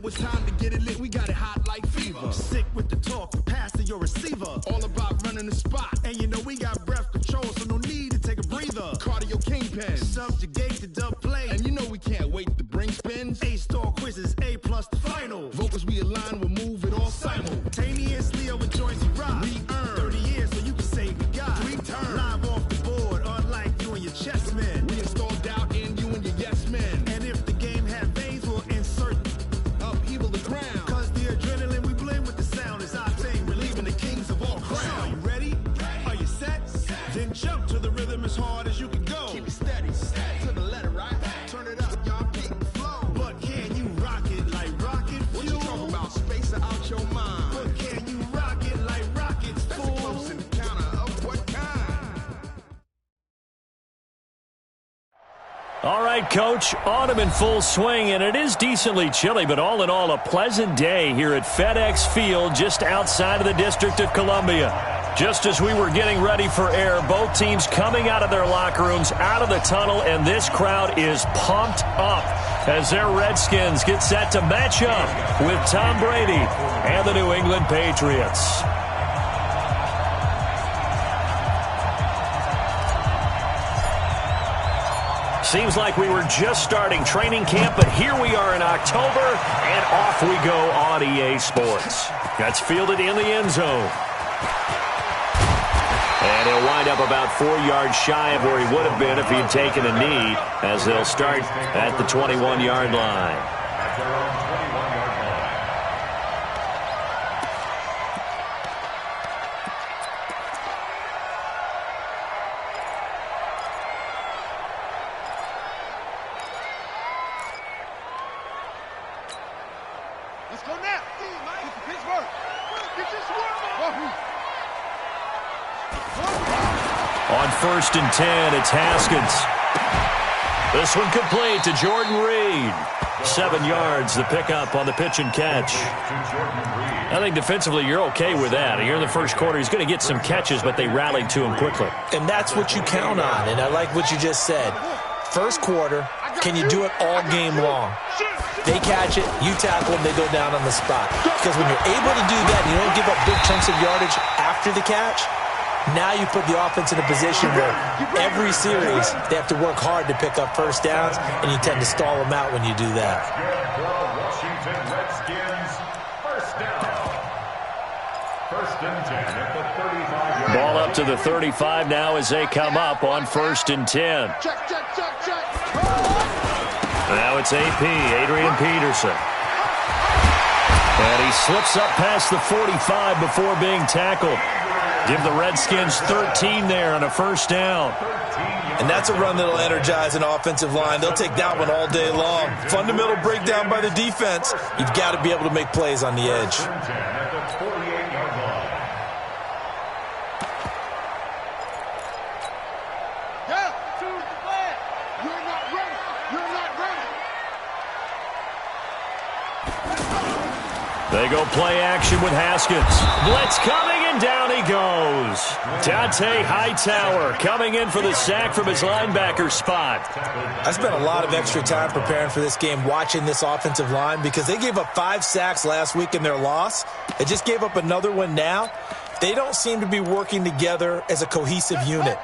it's time to get it lit, we got it hot like fever. I'm sick with the talk, pass to your receiver. All about running the spot. And you know we got breath control, so no need to take a breather. Cardio kingpin, subjugate the dub play. And you know we can't wait to bring spins. A-star quizzes, A+ the final. Vocals we align, we'll move it all simultaneously over joints we rock. We earn 30 years so you can say we got 3 turns. Live off the board, unlike you and your chess men. We install doubt in you and your yes men. And if the game had veins, we'll insert upheaval the ground. Cause the adrenaline we blend with the sound is our thing, relieving the kings of all crowns. Are you ready? Are you set? Then jump to the rhythm as hard as you can go. Keep it steady, to the letter, right? Turn it up, y'all, keep the flow. But can you rock it like rocket fuel? What you talking about? Space out your mind. But can you rock it like rockets, fool? That's a close encounter of what kind? All right, Coach, autumn in full swing, and it is decently chilly, but all in all, a pleasant day here at FedEx Field just outside of the District of Columbia. Just as we were getting ready for air, both teams coming out of their locker rooms, out of the tunnel, and this crowd is pumped up as their Redskins get set to match up with Tom Brady and the New England Patriots. Seems like we were just starting training camp, but here we are in October, and off we go on EA Sports. That's fielded in the end zone. And he'll wind up about 4 yards shy of where he would have been if he'd taken a knee, as they'll start at the 21-yard line. Let's go now. Get the Pittsburgh. Get your swarm. On 1st and 10, it's Haskins. This one complete to Jordan Reed. 7 yards, the pickup on the pitch and catch. I think defensively you're okay with that. Here in the first quarter, he's going to get some catches, but they rallied to him quickly. And that's what you count on, and I like what you just said. First quarter, can you do it all game long? They catch it, you tackle them, they go down on the spot. Because when you're able to do that and you don't give up big chunks of yardage after the catch, now you put the offense in a position where every series they have to work hard to pick up first downs, and you tend to stall them out when you do that. Washington Redskins, first down. 1st and 10 at the 35-yard line. Ball up to the 35 now as they come up on 1st and 10. Check. Now it's AP, Adrian Peterson. And he slips up past the 45 before being tackled. Give the Redskins 13 there on a first down. And that's a run that'll energize an offensive line. They'll take that one all day long. Fundamental breakdown by the defense. You've got to be able to make plays on the edge. They go play action with Haskins. Blitz coming, and down he goes. Dante Hightower coming in for the sack from his linebacker spot. I spent a lot of extra time preparing for this game, watching this offensive line, because they gave up 5 sacks last week in their loss. They just gave up another one now. They don't seem to be working together as a cohesive unit.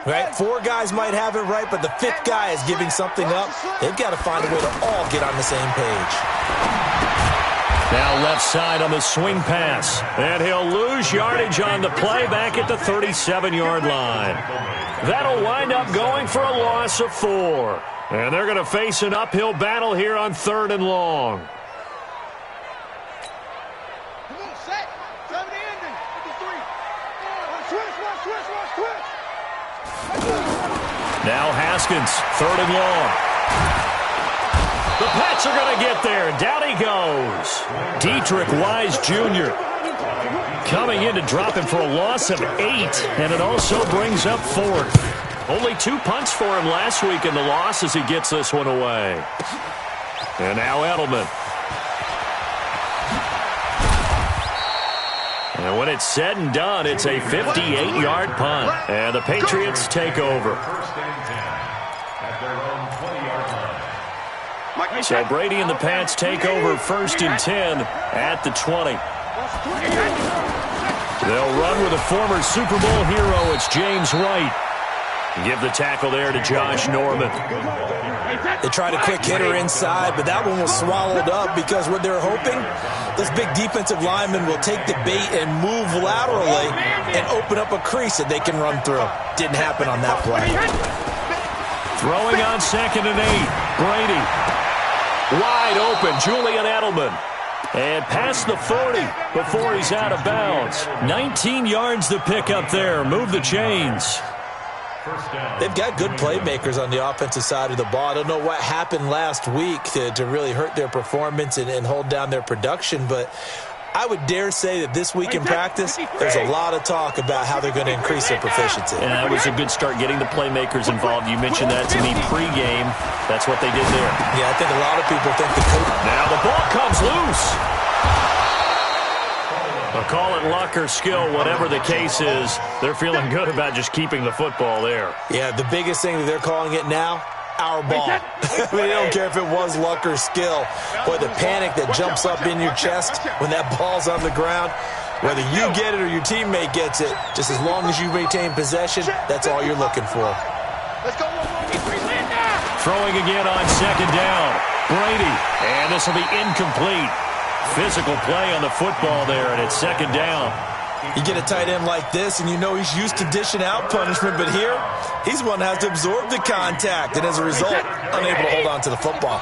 Right? 4 guys might have it right, but the 5th guy is giving something up. They've got to find a way to all get on the same page. Now left side on the swing pass. And he'll lose yardage on the play back at the 37-yard line. That'll wind up going for a loss of 4. And they're going to face an uphill battle here on 3rd and long. Now Haskins, 3rd and long. The Pats are going to get there. Down he goes. Dietrich Wise Jr. coming in to drop him for a loss of 8. And it also brings up 4th. Only 2 punts for him last week in the loss as he gets this one away. And now Edelman. And when it's said and done, it's a 58-yard punt. And the Patriots take over. 1st and 10 at their own 20-yard line. So Brady and the Pats take over 1st and 10 at the 20. They'll run with a former Super Bowl hero. It's James White. Give the tackle there to Josh Norman. They tried a quick hitter inside, but that one was swallowed up because what they're hoping, this big defensive lineman will take the bait and move laterally and open up a crease that they can run through. Didn't happen on that play. Throwing on 2nd and 8. Brady. Wide open, Julian Edelman. And past the 40 before he's out of bounds. 19 yards to pick up there. Move the chains. They've got good playmakers on the offensive side of the ball. I don't know what happened last week to really hurt their performance and hold down their production, but I would dare say that this week in practice, there's a lot of talk about how they're going to increase their proficiency. And that was a good start, getting the playmakers involved. You mentioned that to me pregame. That's what they did there. Yeah, I think a lot of people think the coach... Now the ball comes loose. I'll call it luck or skill, whatever the case is. They're feeling good about just keeping the football there. Yeah, the biggest thing that they're calling it now, our ball. They don't care if it was luck or skill. Boy, the panic that jumps up in your chest when that ball's on the ground, whether you get it or your teammate gets it, just as long as you maintain possession, that's all you're looking for. Let's go. Throwing again on 2nd down. Brady, and this will be incomplete. Physical play on the football there, and it's 2nd down. You get a tight end like this, and you know he's used to dishing out punishment, but here, he's one that has to absorb the contact, and as a result, unable to hold on to the football.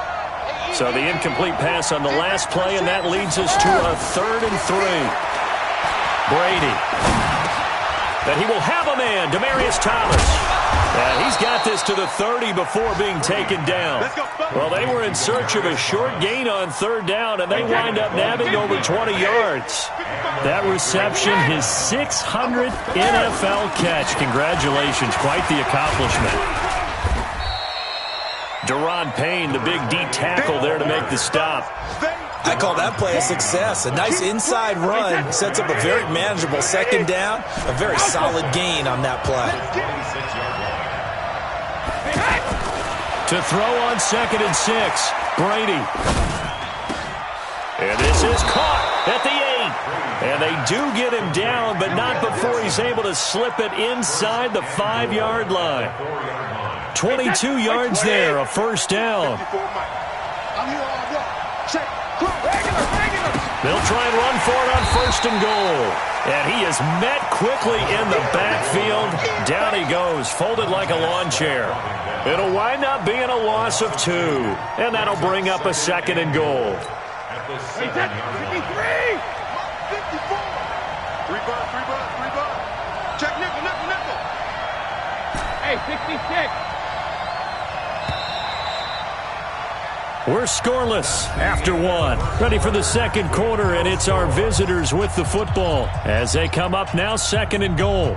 So the incomplete pass on the last play, and that leads us to a 3rd and 3. Brady. And he will have a man, Demaryius Thomas. And he's got this to the 30 before being taken down. Well, they were in search of a short gain on 3rd down, and they wind up nabbing over 20 yards. That reception, his 600th NFL catch. Congratulations, quite the accomplishment. Deron Payne, the big D tackle there to make the stop. I call that play a success. A nice inside run sets up a very manageable 2nd down, a very solid gain on that play. To throw on 2nd and 6, Brady. And this is caught at the 8. And they do get him down, but not before he's able to slip it inside the 5-yard line. 22 yards there, a 1st down. They'll try and run for it on 1st and goal. And he is met quickly in the backfield. Down he goes, folded like a lawn chair. It'll wind up being a loss of 2. And that'll bring up a 2nd and goal. 53! 54! 3 bucks. Check nickel. Hey, 66. We're scoreless after 1. Ready for the 2nd quarter, and it's our visitors with the football as they come up now 2nd and goal.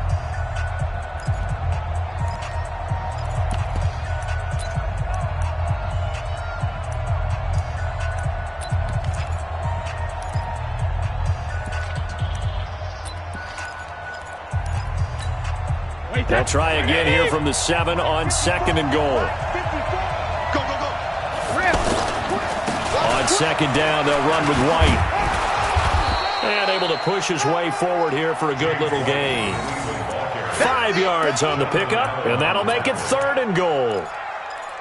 They'll try again here from the 7 on 2nd and goal. On 2nd down, they'll run with White. And able to push his way forward here for a good little gain. 5 yards on the pickup, and that'll make it 3rd and goal.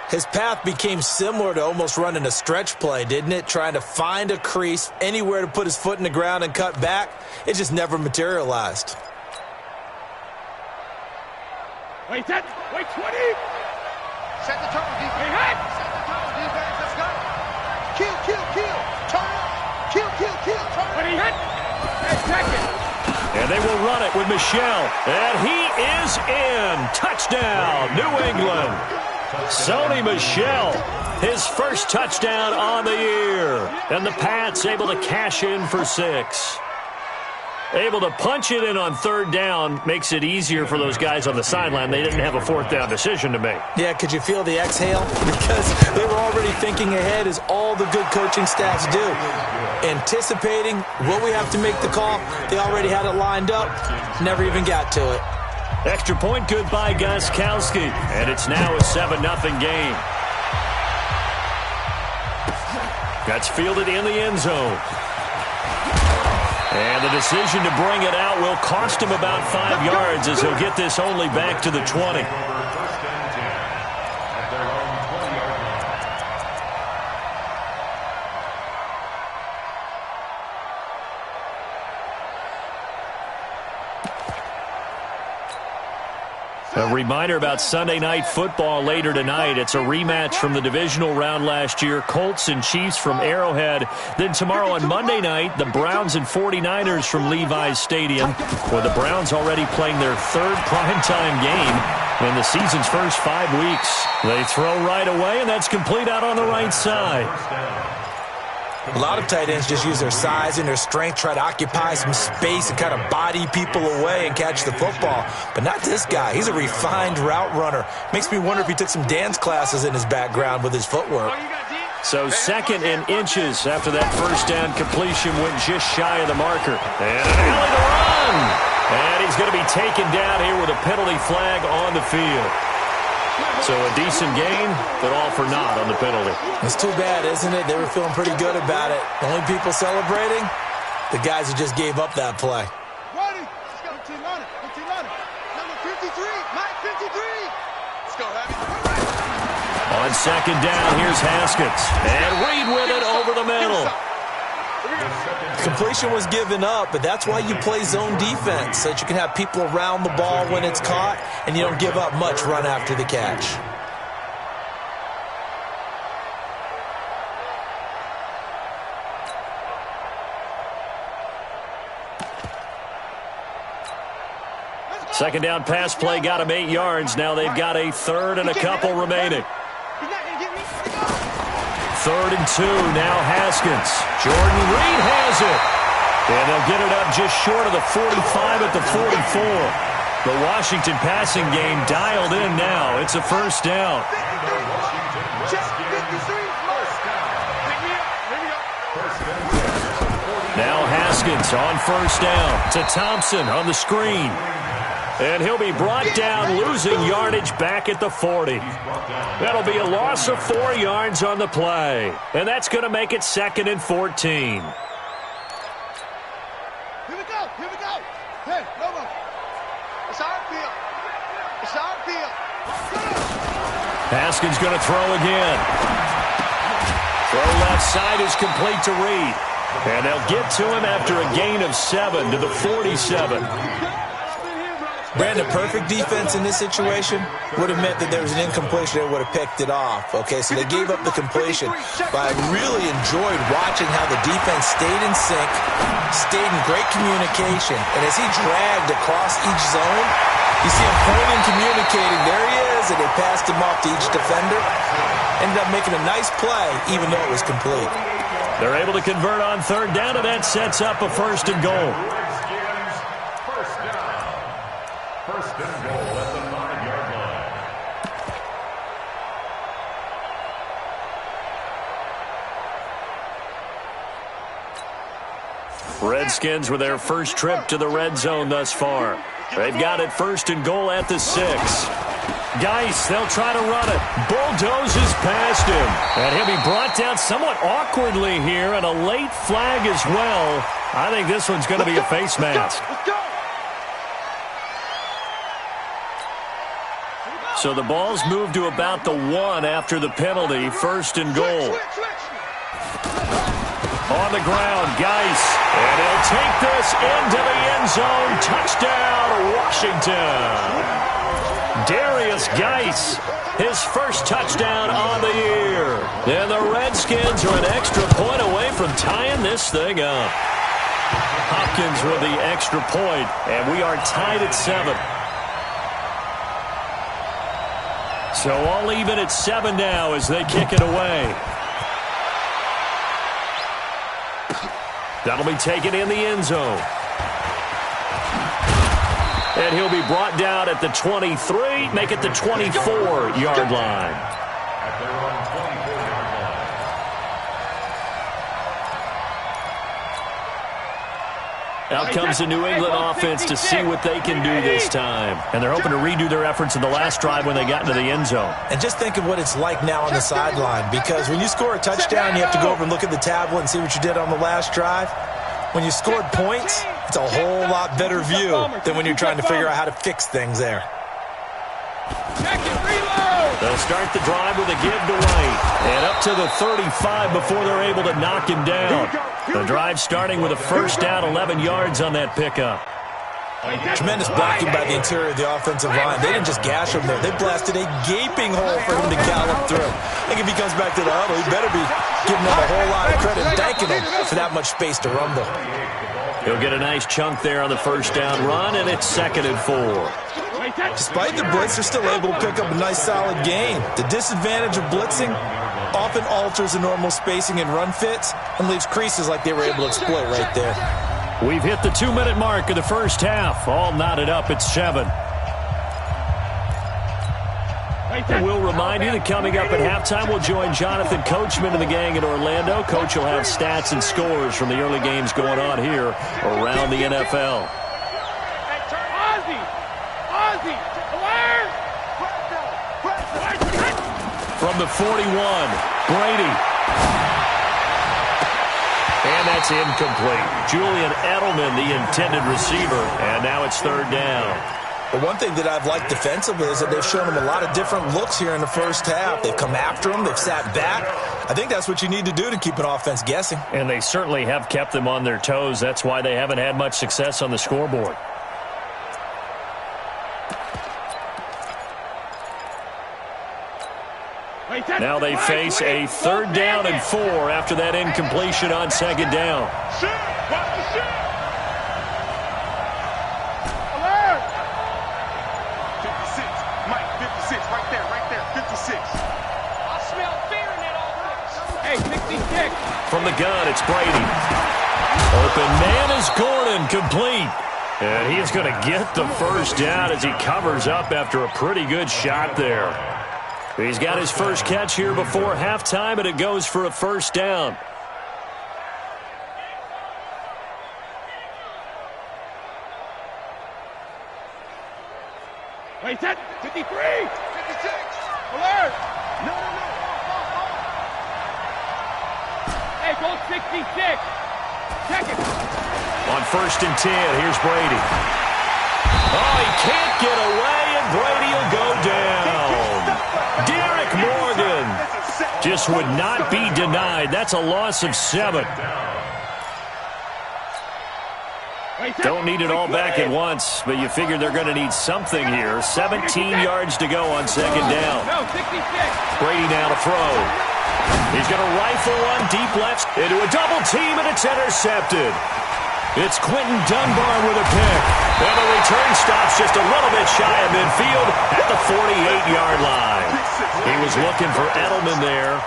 His path became similar to almost running a stretch play, didn't it? Trying to find a crease, anywhere to put his foot in the ground and cut back. It just never materialized. Wait, 20. Set the turtle defense. Set the turtle defense. Let's go. Kill. Turn. Kill. Turn. And they will run it with Michelle. And he is in. Touchdown, New England. Sony Michel, his first touchdown on the year. And the Pats able to cash in for 6. Able to punch it in on 3rd down makes it easier for those guys on the sideline. They didn't have a 4th down decision to make. Yeah, could you feel the exhale? Because they were already thinking ahead, as all the good coaching staffs do. Anticipating what we have to make the call. They already had it lined up. Never even got to it. Extra point good by Gostkowski. And it's now a 7-0 game. That's fielded in the end zone. And the decision to bring it out will cost him about 5 yards as he'll get this only back to the 20. A reminder about Sunday Night Football later tonight. It's a rematch from the divisional round last year. Colts and Chiefs from Arrowhead. Then tomorrow on Monday night, the Browns and 49ers from Levi's Stadium, with the Browns already playing their third primetime game in the season's first 5 weeks. They throw right away, and that's complete out on the right side. A lot of tight ends just use their size and their strength, try to occupy some space and kind of body people away and catch the football. But not this guy. He's a refined route runner. Makes me wonder if he took some dance classes in his background with his footwork. So 2nd and inches after that first down completion went just shy of the marker. And an alley to run. And he's going to be taken down here with a penalty flag on the field. So a decent gain, but all for naught on the penalty. It's too bad, isn't it? They were feeling pretty good about it. The only people celebrating, the guys who just gave up that play. Ready? Let's go. 15 on it. 15 on it. Number 53. Mike 53. Let's go, Abby. On 2nd down, here's Haskins. And Reed with it over the middle. Completion was given up, but that's why you play zone defense, so that you can have people around the ball when it's caught, and you don't give up much run after the catch. Second down pass play got him 8 yards. Now they've got a third and a couple remaining. 3rd and 2, now Haskins. Jordan Reed has it. And they'll get it up just short of the 45 at the 44. The Washington passing game dialed in now. It's a first down. Now Haskins on first down to Thompson on the screen. And he'll be brought down, losing yardage back at the 40. That'll be a loss of 4 yards on the play. And that's going to make it 2nd and 14. Here we go. Here we go. Hey, Lobo. It's our field. It's our field. Haskins going to throw again. Throw left side is complete to Reed. And they'll get to him after a gain of 7 to the 47. Brandon, perfect defense in this situation would have meant that there was an incompletion that would have picked it off. Okay, so they gave up the completion. But I really enjoyed watching how the defense stayed in sync, stayed in great communication. And as he dragged across each zone, you see him pointing, communicating. There he is, and they passed him off to each defender. Ended up making a nice play, even though it was complete. They're able to convert on 3rd down, and that sets up a 1st and goal. First and goal at the 5-yard line. Redskins with their first trip to the red zone thus far. They've got it 1st and goal at the 6. Geis, they'll try to run it. Bulldozes past him. And he'll be brought down somewhat awkwardly here, and a late flag as well. I think this one's going to be a face mask. So the ball's moved to about the 1 after the penalty. 1st and goal. On the ground, Geis. And he'll take this into the end zone. Touchdown, Washington. Darius Geis, his first touchdown on the year. And the Redskins are an extra point away from tying this thing up. Hopkins with the extra point, and we are tied at 7. So all even at 7 now as they kick it away. That'll be taken in the end zone. And he'll be brought down at the 23, make it the 24-yard line. At their own 24-yard line. Out comes the New England offense to see what they can do this time. And they're hoping to redo their efforts in the last drive when they got into the end zone. And just think of what it's like now on the sideline, because when you score a touchdown, you have to go over and look at the tablet and see what you did on the last drive. When you scored points, it's a whole lot better view than when you're trying to figure out how to fix things there. They'll start the drive with a give to White. And up to the 35 before they're able to knock him down. The drive starting with a first down, 11 yards on that pickup. Tremendous blocking by the interior of the offensive line. They didn't just gash him there. They blasted a gaping hole for him to gallop through. I think if he comes back to the huddle, he better be giving them a whole lot of credit and thanking him for that much space to rumble. He'll get a nice chunk there on the first down run, and it's 2nd and 4. Despite the blitz, they're still able to pick up a nice solid gain. The disadvantage of blitzing often alters the normal spacing and run fits and leaves creases like they were able to exploit right there. We've hit the 2-minute mark of the first half. All knotted up at 7. And we'll remind you that coming up at halftime, we'll join Jonathan Coachman and the gang in Orlando. Coach will have stats and scores from the early games going on here around the NFL. From the 41, Brady. And that's incomplete. Julian Edelman, the intended receiver, and now it's 3rd down. But one thing that I've liked defensively is that they've shown him a lot of different looks here in the first half. They've come after him. They've sat back. I think that's what you need to do to keep an offense guessing. And they certainly have kept them on their toes. That's why they haven't had much success on the scoreboard. Now they face a 3rd down and 4 after that incompletion on 2nd down. Alert! 56. Mike, 56. Right there. 56. I smell fear in that offense. Hey, 66. From the gun, it's Brady. Open man is Gordon, complete. And he's going to get the first down as he covers up after a pretty good shot there. He's got his first catch here before halftime, and it goes for a first down. Wait, set. 53. 56. Alert. No. Hey, go 66. Check it. On 1st and 10, here's Brady. Oh, he can't get away, and Brady will go down. Derek Morgan just would not be denied. That's a loss of 7. Don't need it all back at once, but you figure they're going to need something here. 17 yards to go on 2nd down. Brady now to throw. He's going to rifle one deep left into a double team, and it's intercepted. It's Quentin Dunbar with a pick. And the return stops just a little bit shy of midfield at the 48-yard line. He was looking for Edelman there.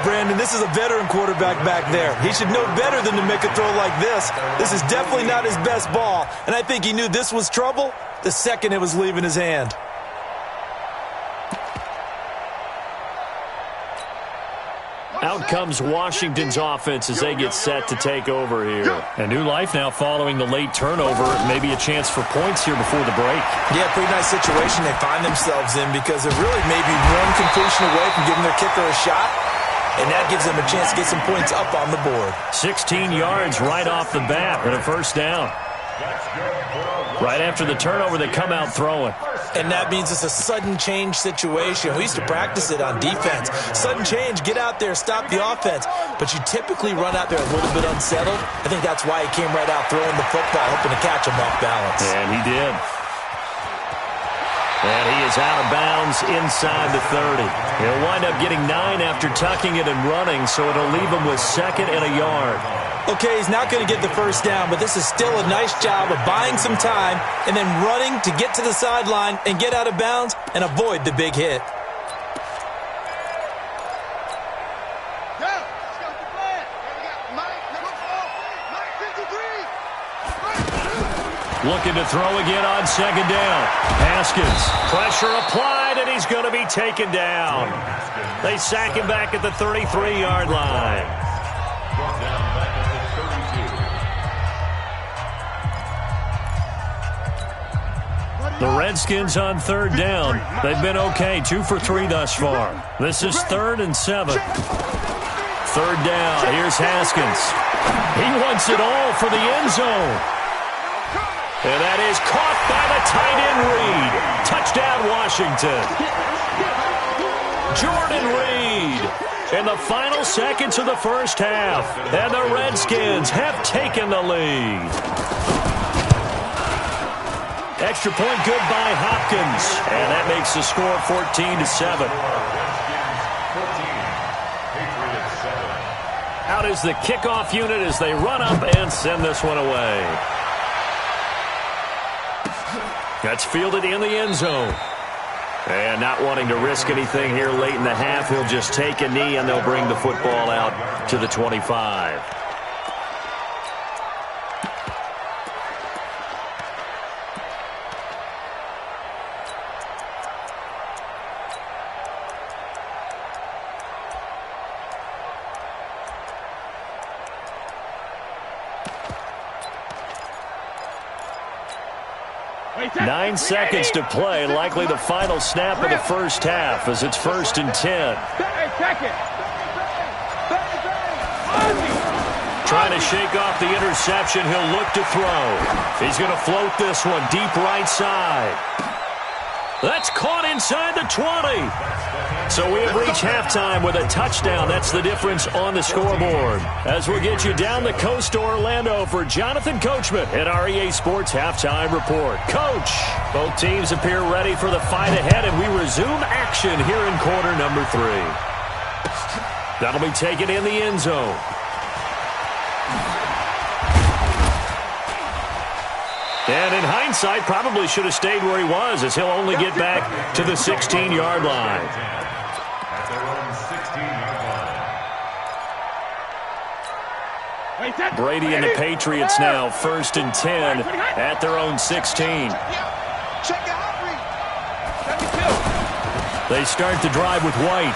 Brandon, this is a veteran quarterback back there. He should know better than to make a throw like this. This is definitely not his best ball, and I think he knew this was trouble the second it was leaving his hand. Out comes Washington's offense as they get set to take over here. A new life now following the late turnover. Maybe a chance for points here before the break. Yeah, pretty nice situation they find themselves in because they're really maybe one completion away from giving their kicker a shot, and that gives them a chance to get some points up on the board. 16 yards right off the bat and a first down. Right after the turnover, they come out throwing. And that means it's a sudden change situation. We used to practice it on defense. Sudden change, get out there, stop the offense. But you typically run out there a little bit unsettled. I think that's why he came right out throwing the football, hoping to catch him off balance. And he did. And he is out of bounds inside the 30. He'll wind up getting 9 after tucking it and running, so it'll leave him with 2nd and a yard. Okay, he's not going to get the first down, but this is still a nice job of buying some time and then running to get to the sideline and get out of bounds and avoid the big hit. Looking to throw again on 2nd down. Haskins, pressure applied, and he's going to be taken down. They sack him back at the 33-yard line. The Redskins on third down. They've been okay, 2 for 3 thus far. This is 3rd and 7. Third down, here's Haskins. He wants it all for the end zone. And that is caught by the tight end Reed. Touchdown, Washington. Jordan Reed in the final seconds of the first half. And the Redskins have taken the lead. Extra point good by Hopkins. And that makes the score 14-7. Out is the kickoff unit as they run up and send this one away. That's fielded in the end zone. And not wanting to risk anything here late in the half, he'll just take a knee and they'll bring the football out to the 25. Nine seconds to play, likely the final snap of the first half as it's 1st and 10. Trying to shake off the interception, he'll look to throw. He's going to float this one deep right side. That's caught inside the 20. So we have reached halftime with a touchdown. That's the difference on the scoreboard. As we'll get you down the coast to Orlando for Jonathan Coachman at our EA Sports Halftime Report. Coach, both teams appear ready for the fight ahead, and we resume action here in quarter number 3. That'll be taken in the end zone. And in hindsight, probably should have stayed where he was, as he'll only get back to the 16-yard line. Brady and the Patriots now 1st and 10 at their own 16. They start the drive with White.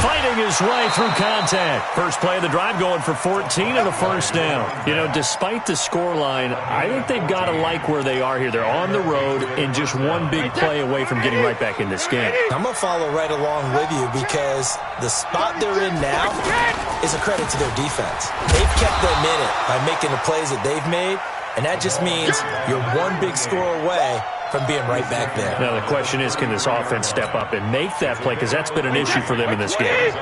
Fighting his way through contact. First play of the drive going for 14 and a first down. You know, despite the scoreline, I think they've got to like where they are here. They're on the road and just one big play away from getting right back in this game. I'm going to follow right along with you because the spot they're in now is a credit to their defense. They've kept them in it by making the plays that they've made, and that just means you're one big score away from being right back there. Now, the question is, can this offense step up and make that play? Because that's been an issue for them in this game. Regular.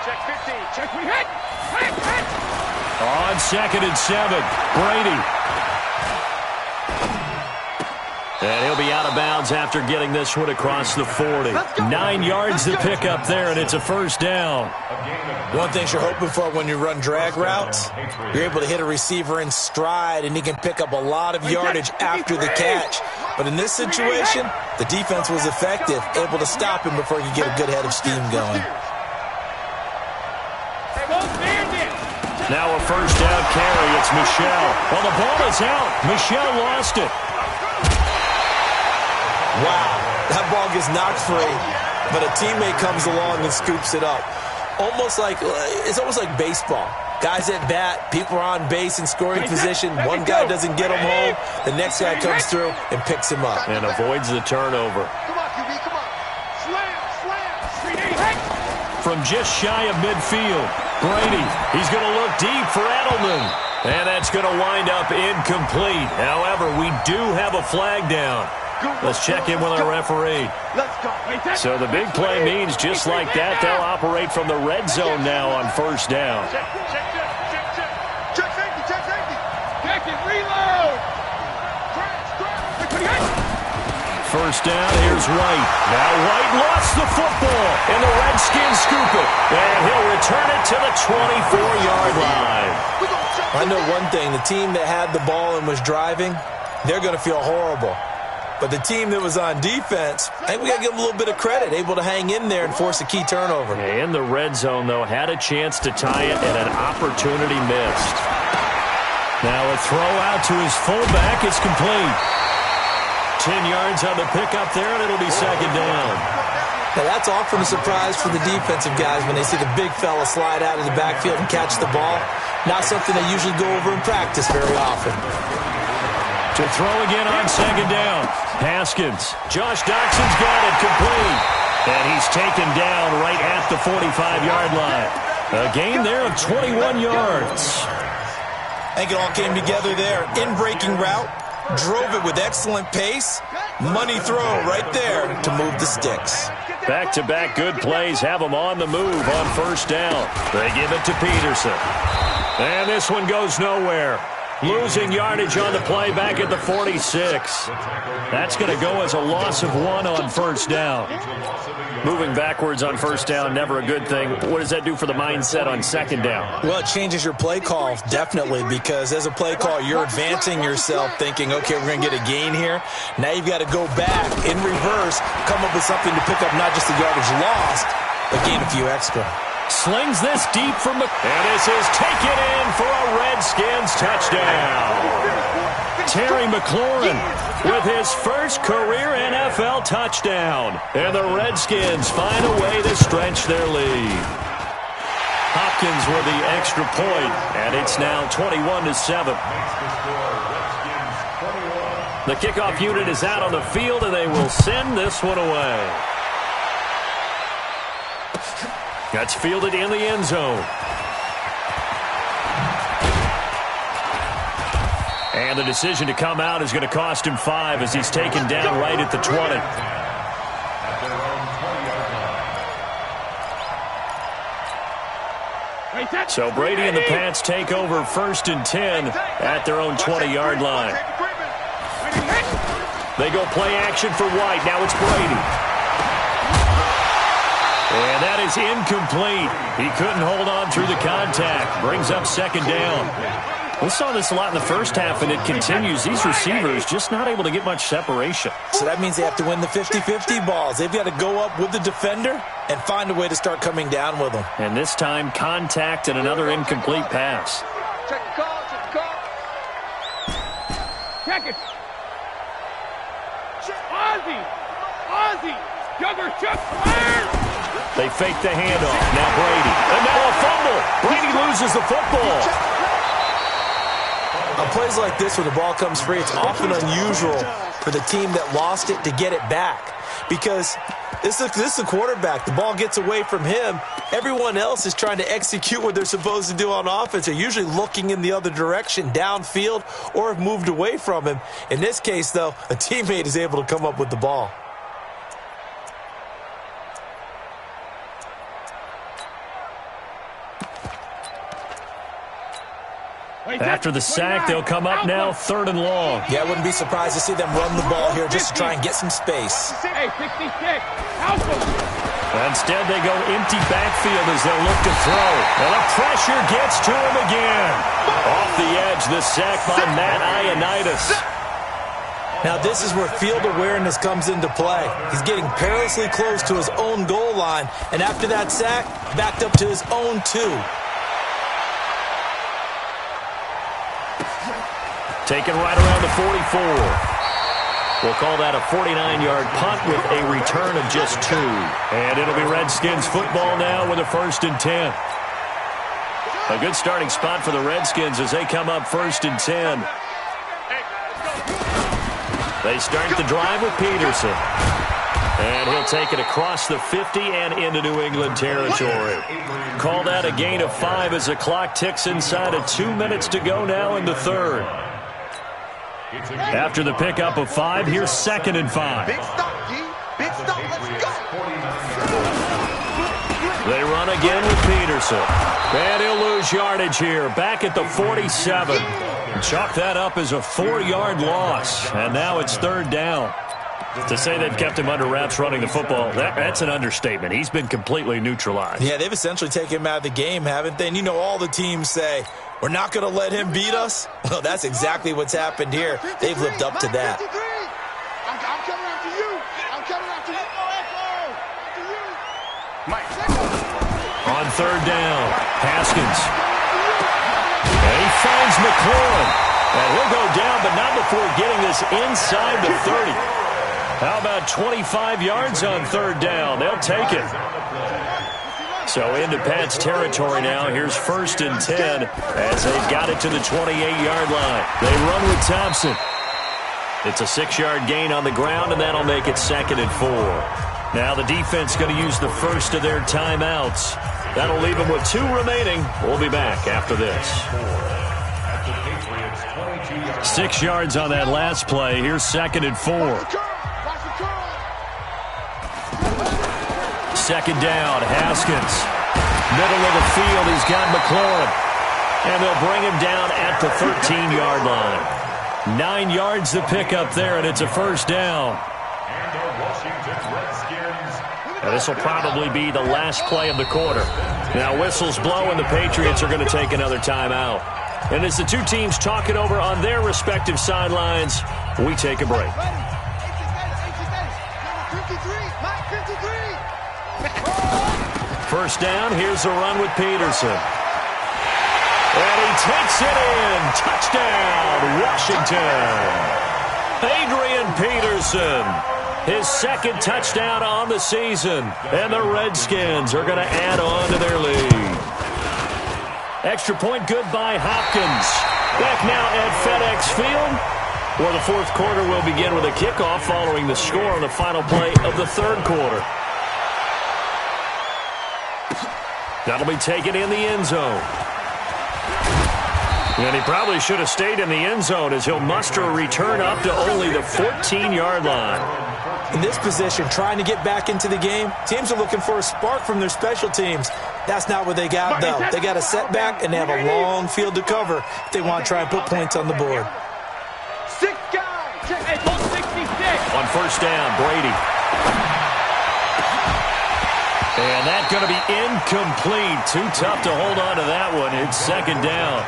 Check 15. Check we hit. On 2nd and 7, Brady. And he'll be out of bounds after getting this one across the 40. 9 yards to pick up there, and it's a first down. One thing you're hoping for when you run drag routes, you're able to hit a receiver in stride, and he can pick up a lot of yardage after the catch. But in this situation, the defense was effective, able to stop him before he could get a good head of steam going. Now a first down carry. It's Michel. Well, the ball is out. Michel lost it. Wow, that ball gets knocked free, but a teammate comes along and scoops it up. It's almost like baseball. Guys at bat, people are on base in scoring position. One guy doesn't get him home. The next guy comes through and picks him up. And avoids the turnover. Come on, QB, come on. Slam. From just shy of midfield, Brady, he's going to look deep for Edelman. And that's going to wind up incomplete. However, we do have a flag down. Let's check in with our referee. So the big play means just like that, they'll operate from the red zone now on first down. Check safety. Check it, reload. First down, here's White. Now White lost the football, and the Redskins scoop it. And he'll return it to the 24-yard line. I know one thing, the team that had the ball and was driving, they're going to feel horrible. But the team that was on defense, I think we got to give them a little bit of credit, able to hang in there and force a key turnover. In the red zone, though, had a chance to tie it, and an opportunity missed. Now a throw out to his fullback is complete. 10 yards on the pickup there, and it'll be second down. Now that's often a surprise for the defensive guys when they see the big fella slide out of the backfield and catch the ball. Not something they usually go over in practice very often. To throw again on second down. Haskins. Josh Doxson's got it complete. And he's taken down right at the 45-yard line. A gain there of 21 yards. I think it all came together there. In-breaking route. Drove it with excellent pace. Money throw right there to move the sticks. Back-to-back good plays have them on the move on first down. They give it to Peterson. And this one goes nowhere. Losing yardage on the play back at the 46. That's going to go as a loss of 1 on first down. Moving backwards on first down, never a good thing. What does that do for the mindset on second down? Well, it changes your play call, definitely, because as a play call, you're advancing yourself thinking, okay, we're going to get a gain here. Now you've got to go back in reverse, come up with something to pick up not just the yardage lost, but gain a few extra. Slings this deep from the... And this is taken in for a Redskins touchdown. Terry McLaurin with his first career NFL touchdown. And the Redskins find a way to stretch their lead. Hopkins with the extra point, and it's now 21-7. The kickoff unit is out on the field, and they will send this one away. That's fielded in the end zone. And the decision to come out is going to cost him 5 as he's taken down right at the 20. So Brady and the Pats take over 1st and 10 at their own 20-yard line. They go play action for White. Now it's Brady. And that is incomplete. He couldn't hold on through the contact. Brings up second down. We saw this a lot in the first half, and it continues. These receivers just not able to get much separation. So that means they have to win the 50-50 balls. They've got to go up with the defender and find a way to start coming down with them. And this time, contact and another incomplete pass. Check the call, check the call. Check it. Ozzie. Younger, Chuck, fire. They fake the handoff. Now Brady. And now a fumble. Brady loses the football. On plays like this, when the ball comes free, it's often unusual for the team that lost it to get it back. Because this is the quarterback. The ball gets away from him. Everyone else is trying to execute what they're supposed to do on offense. They're usually looking in the other direction, downfield, or have moved away from him. In this case, though, a teammate is able to come up with the ball. After the sack, they'll come up now 3rd and long. Yeah, I wouldn't be surprised to see them run the ball here just to try and get some space. Hey, 66. Help him. Instead, they go empty backfield as they'll look to throw. And the pressure gets to him again. Off the edge, the sack by Matt Ioannidis. Now, this is where field awareness comes into play. He's getting perilously close to his own goal line. And after that sack, backed up to his own 2. Taken right around the 44. We'll call that a 49-yard punt with a return of just 2. And it'll be Redskins football now with a 1st and 10. A good starting spot for the Redskins as they come up 1st and 10. They start the drive with Peterson. And he'll take it across the 50 and into New England territory. Call that a gain of 5 as the clock ticks inside of 2 minutes to go now in the 3rd. After the pickup of 5, here's 2nd and 5. Big stop, G. Big stop, let's go. They run again with Peterson. And he'll lose yardage here, back at the 47. Chalk that up as a 4-yard loss. And now it's 3rd down. To say they've kept him under wraps running the football, that's an understatement. He's been completely neutralized. Yeah, they've essentially taken him out of the game, haven't they? And you know all the teams say, we're not going to let him beat us. Well, that's exactly what's happened here. They've lived up to that. I'm coming after you. I'm coming after you. Mike. On 3rd down, Haskins. And he finds McLaurin. And he'll go down, but not before getting this inside the 30. How about 25 yards on 3rd down? They'll take it. So into Pat's territory now. Here's 1st and 10 as they've got it to the 28-yard line. They run with Thompson. It's a 6-yard gain on the ground, and that'll make it 2nd and 4. Now the defense going to use the first of their timeouts. That'll leave them with 2 remaining. We'll be back after this. 6 yards on that last play. Here's 2nd and 4. 2nd down, Haskins. Middle of the field, he's got McLaurin. And they'll bring him down at the 13-yard line. 9 yards to pick up there, and it's a 1st down. Now this will probably be the last play of the quarter. Now whistles blow, and the Patriots are going to take another timeout. And as the two teams talk it over on their respective sidelines, we take a break. First down, here's a run with Peterson. And he takes it in. Touchdown, Washington. Adrian Peterson, his 2nd touchdown on the season. And the Redskins are going to add on to their lead. Extra point good by Hopkins. Back now at FedEx Field, where the 4th quarter will begin with a kickoff following the score on the final play of the 3rd quarter. That'll be taken in the end zone. And he probably should have stayed in the end zone as he'll muster a return up to only the 14-yard line. In this position, trying to get back into the game, teams are looking for a spark from their special teams. That's not what they got, though. They got a setback, and they have a long field to cover if they want to try and put points on the board. 6 guys. Hey, 66. On 1st down, Brady. And that's going to be incomplete. Too tough to hold on to that one. It's 2nd down.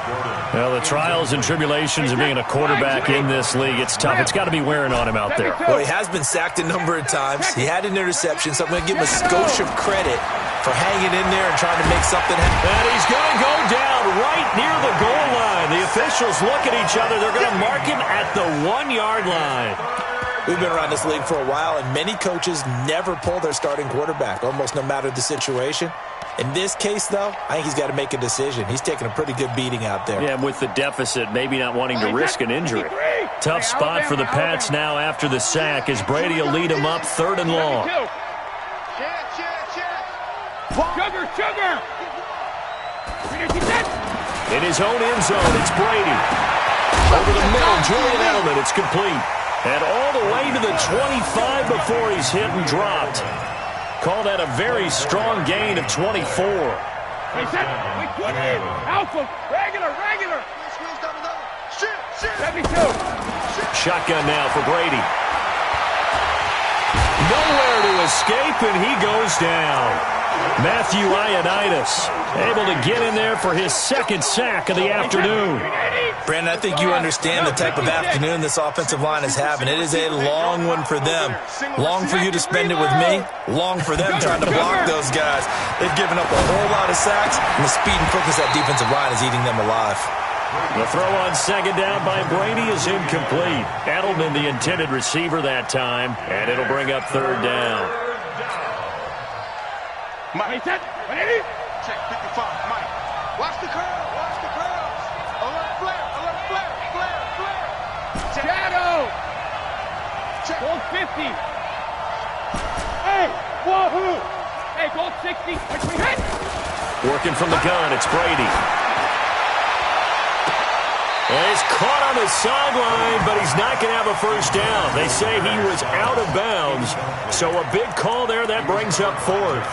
Well, the trials and tribulations of being a quarterback in this league, it's tough. It's got to be wearing on him out there. Well, he has been sacked a number of times. He had an interception, so I'm going to give him a skosh of credit for hanging in there and trying to make something happen. And he's going to go down right near the goal line. The officials look at each other. They're going to mark him at the 1-yard line. We've been around this league for a while, and many coaches never pull their starting quarterback, almost no matter the situation. In this case, though, I think he's got to make a decision. He's taking a pretty good beating out there. Yeah, with the deficit, maybe not wanting to risk an injury. Tough spot for the Pats now after the sack as Brady will lead them up 3rd and long. Sugar! In his own end zone, it's Brady. Over the middle, Julian Edelman, it's complete. And all the way to the 25 before he's hit and dropped. Call that a very strong gain of 24. Hey, set. Wait, 20. Alpha. Regular. 72. Shotgun now for Brady. Nowhere to escape, and he goes down. Matthew Ioannidis able to get in there for his 2nd sack of the afternoon. Brandon, I think you understand the type of afternoon this offensive line is having. It is a long one for them. Long for you to spend it with me. Long for them trying to block those guys. They've given up a whole lot of sacks, and the speed and quickness of that defensive line is eating them alive. The throw on 2nd down by Brady is incomplete. Edelman, the intended receiver that time, and it'll bring up 3rd down. Mike, set. Check 55, Mike. Watch the curls. Alert flare. Shadow. Check. Gold 50. Hey, wahoo. Hey, gold 60. Hit. Working from the gun, it's Brady. And he's caught on the sideline, but he's not going to have a 1st down. They say he was out of bounds, so a big call there. That brings up 4th.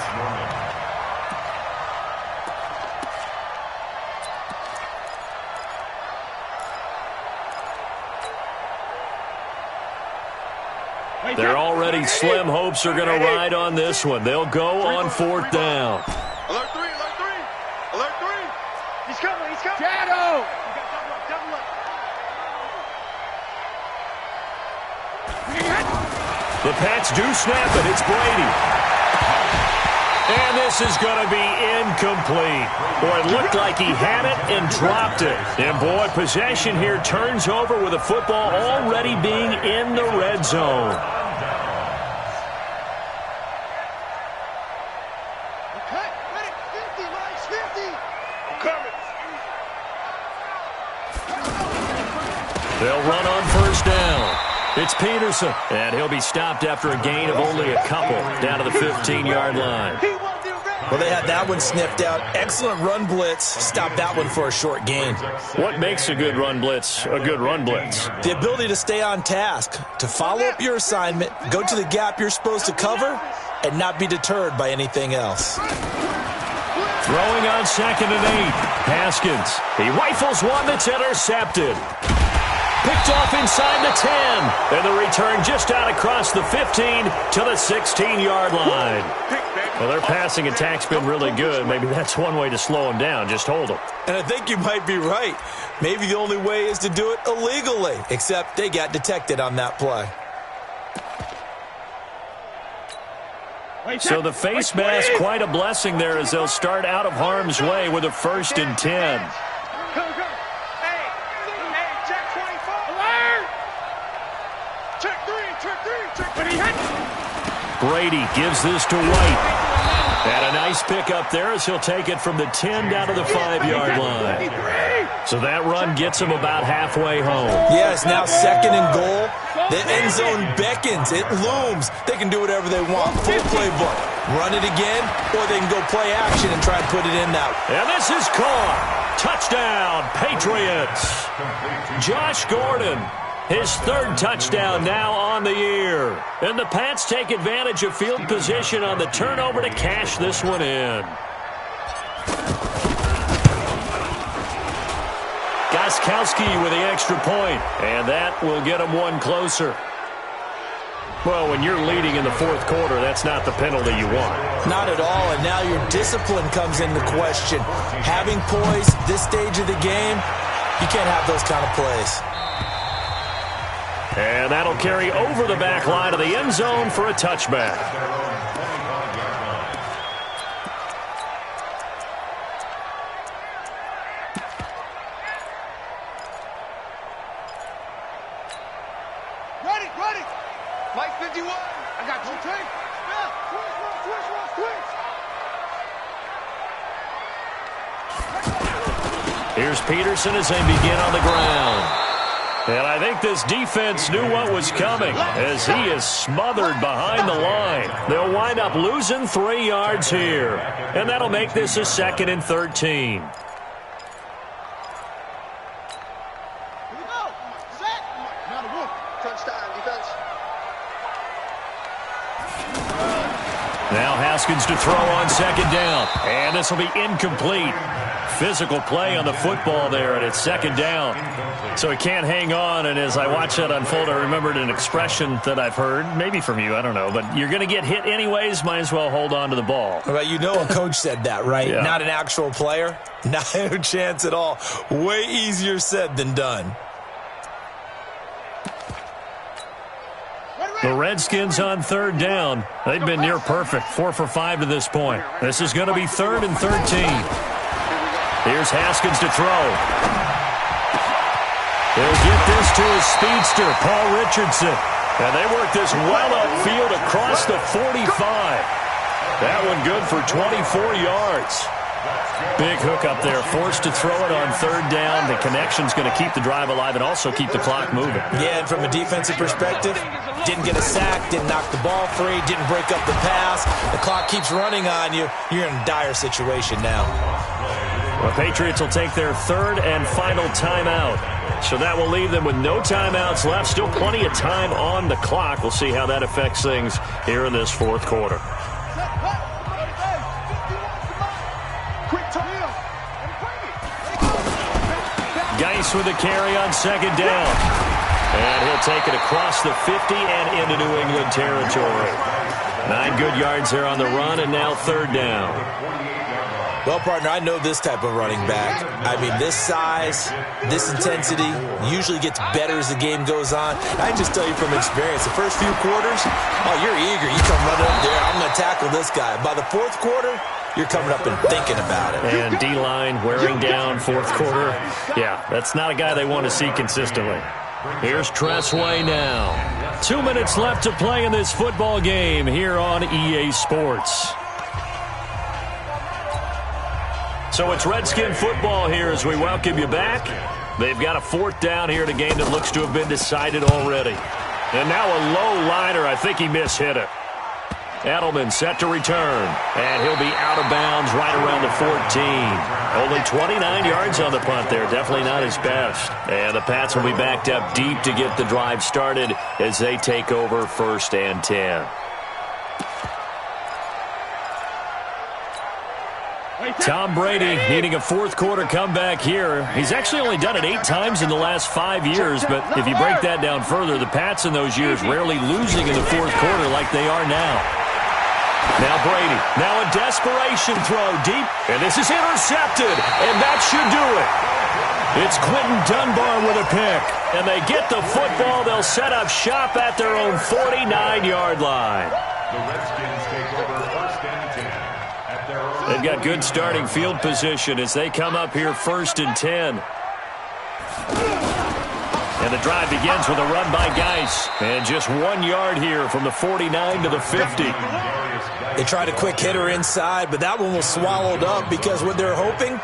Their already slim hopes are going to ride on this one. They'll go on 4th down. Alert 3. He's coming. Shadow. The Pats do snap it. It's Brady. And this is going to be incomplete. Boy, it looked like he had it and dropped it. And, boy, possession here turns over with the football already being in the red zone. They'll run on first down. It's Peterson, and he'll be stopped after a gain of only a couple down to the 15-yard line. Well, they had that one sniffed out. Excellent run blitz. Stopped that one for a short gain. What makes a good run blitz a good run blitz? The ability to stay on task, to follow up your assignment, go to the gap you're supposed to cover, and not be deterred by anything else. Throwing on 2nd and 8. Haskins. He rifles one that's intercepted. Picked off inside the 10. And the return just out across the 15 to the 16-yard line. Well, their passing attack's been really good. Maybe that's one way to slow them down. Just hold them. And I think you might be right. Maybe the only way is to do it illegally, except they got detected on that play. So the face mask, quite a blessing there as they'll start out of harm's way with a 1st and 10. Brady gives this to White. And a nice pick up there as he'll take it from the 10 down to the 5-yard line. So that run gets him about halfway home. Yes, now 2nd and goal. The end zone beckons. It looms. They can do whatever they want. Full playbook. Run it again, or they can go play action and try and put it in now. And this is caught. Touchdown, Patriots. Josh Gordon. His 3rd touchdown now on the year. And the Pats take advantage of field position on the turnover to cash this one in. Gostkowski with the extra point, and that will get him one closer. Well, when you're leading in the 4th quarter, that's not the penalty you want. Not at all, and now your discipline comes into question. Having poise this stage of the game, you can't have those kind of plays. And that'll carry over the back line of the end zone for a touchback. Ready. Mike 51. I got you. Okay. Yeah, Here's Peterson as they begin on the ground. And I think this defense knew what was coming as he is smothered behind the line. They'll wind up losing 3 yards here. And that'll make this a 2nd and 13. Now Haskins to throw on 2nd down. And this will be incomplete. Physical play on the football there, and it's 2nd down. So he can't hang on, and as I watch that unfold, I remembered an expression that I've heard, maybe from you, I don't know, but you're going to get hit anyways, might as well hold on to the ball. Well, you know a coach said that, right? Yeah. Not an actual player. Not a chance at all. Way easier said than done. The Redskins on 3rd down. They've been near perfect, 4 for 5 to this point. This is going to be 3rd and 13. Here's Haskins to throw. He'll get this to his speedster, Paul Richardson. And they work this well upfield across the 45. That one good for 24 yards. Big hook up there, forced to throw it on 3rd down. The connection's going to keep the drive alive and also keep the clock moving. Yeah, and from a defensive perspective, didn't get a sack, didn't knock the ball free, didn't break up the pass. The clock keeps running on you. You're in a dire situation now. The Patriots will take their 3rd and final timeout. So that will leave them with no timeouts left. Still plenty of time on the clock. We'll see how that affects things here in this 4th quarter. Geis with a carry on 2nd down. And he'll take it across the 50 and into New England territory. 9 good yards there on the run, and now 3rd down. Well, partner, I know this type of running back. I mean, this size, this intensity usually gets better as the game goes on. I can just tell you from experience, the first few quarters, oh, you're eager. You come running up there, I'm going to tackle this guy. By the 4th quarter, you're coming up and thinking about it. And D-line wearing down 4th quarter. Yeah, that's not a guy they want to see consistently. Here's Tressway now. 2 minutes left to play in this football game here on EA Sports. So it's Redskin football here as we welcome you back. They've got a 4th down here in a game that looks to have been decided already. And now a low liner. I think he mishit it. Edelman set to return, and he'll be out of bounds right around the 14. Only 29 yards on the punt there. Definitely not his best. And the Pats will be backed up deep to get the drive started as they take over 1st and 10. Tom Brady needing a 4th quarter comeback here. He's actually only done it 8 times in the last 5 years, but if you break that down further, the Pats in those years rarely losing in the 4th quarter like they are now. Now Brady, now a desperation throw deep, and this is intercepted, and that should do it. It's Quentin Dunbar with a pick, and they get the football. They'll set up shop at their own 49-yard line. The Redskins take over 1st and 10 at their own. They've got good starting field position as they come up here 1st and 10. And the drive begins with a run by Geis. And just 1 yard here from the 49 to the 50. They tried a quick hitter inside, but that one was swallowed up because what they're hoping,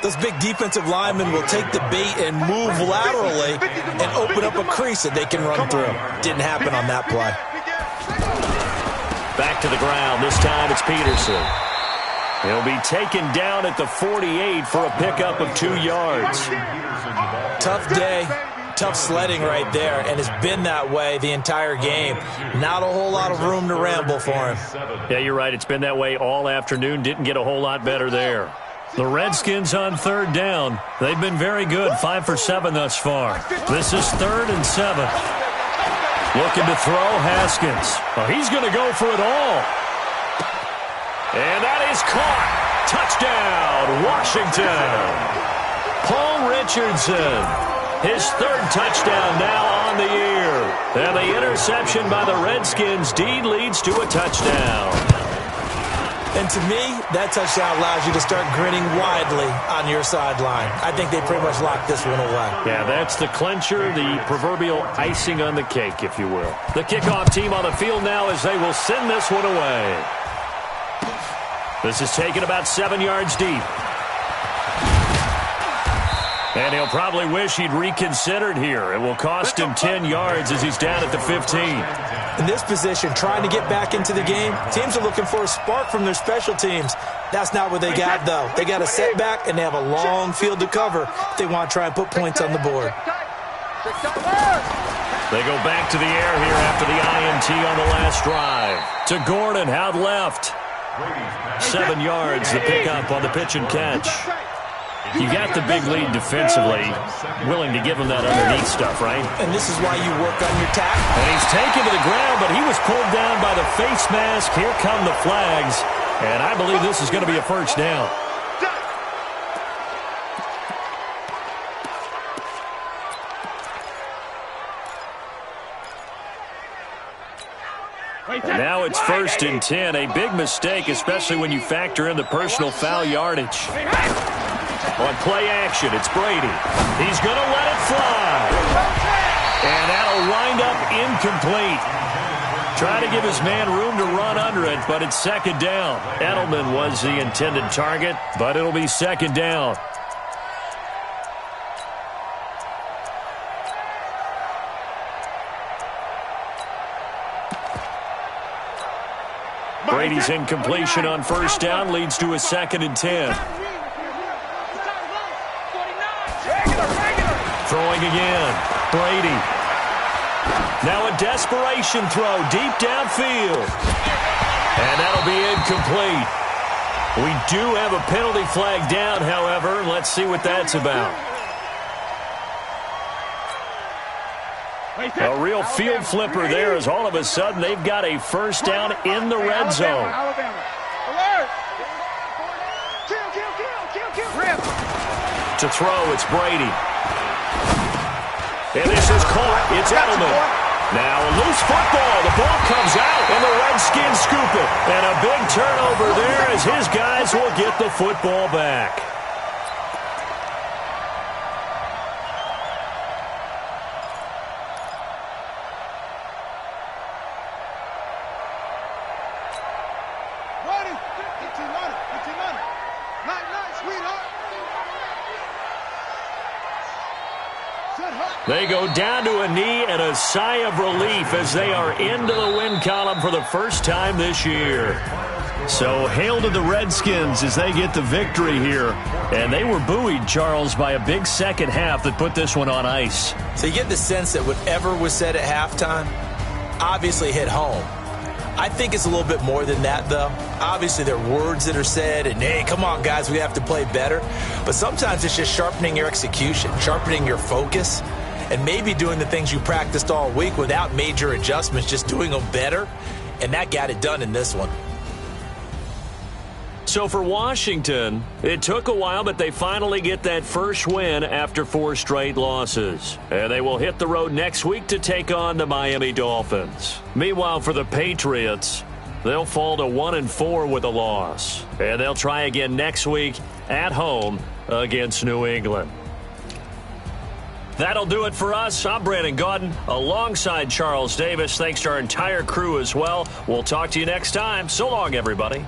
those big defensive linemen will take the bait and move laterally and open up a crease that they can run through. Didn't happen on that play. Back to the ground. This time it's Peterson. He'll be taken down at the 48 for a pickup of 2 yards. Tough day. Tough sledding right there, and it's been that way the entire game. Not a whole lot of room to ramble for him. Yeah, you're right. It's been that way all afternoon. Didn't get a whole lot better there. The Redskins on 3rd down. They've been very good, 5 for 7 thus far. This is 3rd and 7. Looking to throw Haskins. Well, he's going to go for it all. And that is caught. Touchdown, Washington. Paul Richardson. His 3rd touchdown now on the year. And the interception by the Redskins deed leads to a touchdown. And to me, that touchdown allows you to start grinning widely on your sideline. I think they pretty much locked this one away. Yeah, that's the clincher, the proverbial icing on the cake, if you will. The kickoff team on the field now as they will send this one away. This is taken about 7 yards deep. And he'll probably wish he'd reconsidered here. It will cost him 10 yards as he's down at the 15. In this position, trying to get back into the game, teams are looking for a spark from their special teams. That's not what they got, though. They got a setback, and they have a long field to cover if they want to try and put points on the board. They go back to the air here after the INT on the last drive. To Gordon, out left. 7 yards, the pickup on the pitch and catch. You got the big lead defensively, willing to give him that underneath stuff, right? And this is why you work on your tackle. And he's taken to the ground, but he was pulled down by the face mask. Here come the flags, and I believe this is going to be a 1st down. And now it's 1st and 10, a big mistake, especially when you factor in the personal foul yardage. On play action, it's Brady. He's going to let it fly. And that'll wind up incomplete. Trying to give his man room to run under it, but it's 2nd down. Edelman was the intended target, but it'll be 2nd down. Brady's incompletion on 1st down leads to a 2nd and 10. Throwing again. Brady. Now a desperation throw deep downfield. And that'll be incomplete. We do have a penalty flag down, however. Let's see what that's about. A real field flipper there as all of a sudden they've got a 1st down in the red zone. To throw, it's Brady. And this is caught. It's Edelman. Now a loose football. The ball comes out, and the Redskins scoop it. And a big turnover there as his guys will get the football back. They go down to a knee and a sigh of relief as they are into the win column for the first time this year. So hail to the Redskins as they get the victory here. And they were buoyed, Charles, by a big second half that put this one on ice. So you get the sense that whatever was said at halftime obviously hit home. I think it's a little bit more than that, though. Obviously, there are words that are said, and, hey, come on, guys, we have to play better. But sometimes it's just sharpening your execution, sharpening your focus, and maybe doing the things you practiced all week without major adjustments, just doing them better. And that got it done in this one. So for Washington, it took a while, but they finally get that first win after 4 straight losses. And they will hit the road next week to take on the Miami Dolphins. Meanwhile, for the Patriots, they'll fall to 1-4 with a loss. And they'll try again next week at home against New England. That'll do it for us. I'm Brandon Gaudin alongside Charles Davis. Thanks to our entire crew as well. We'll talk to you next time. So long, everybody.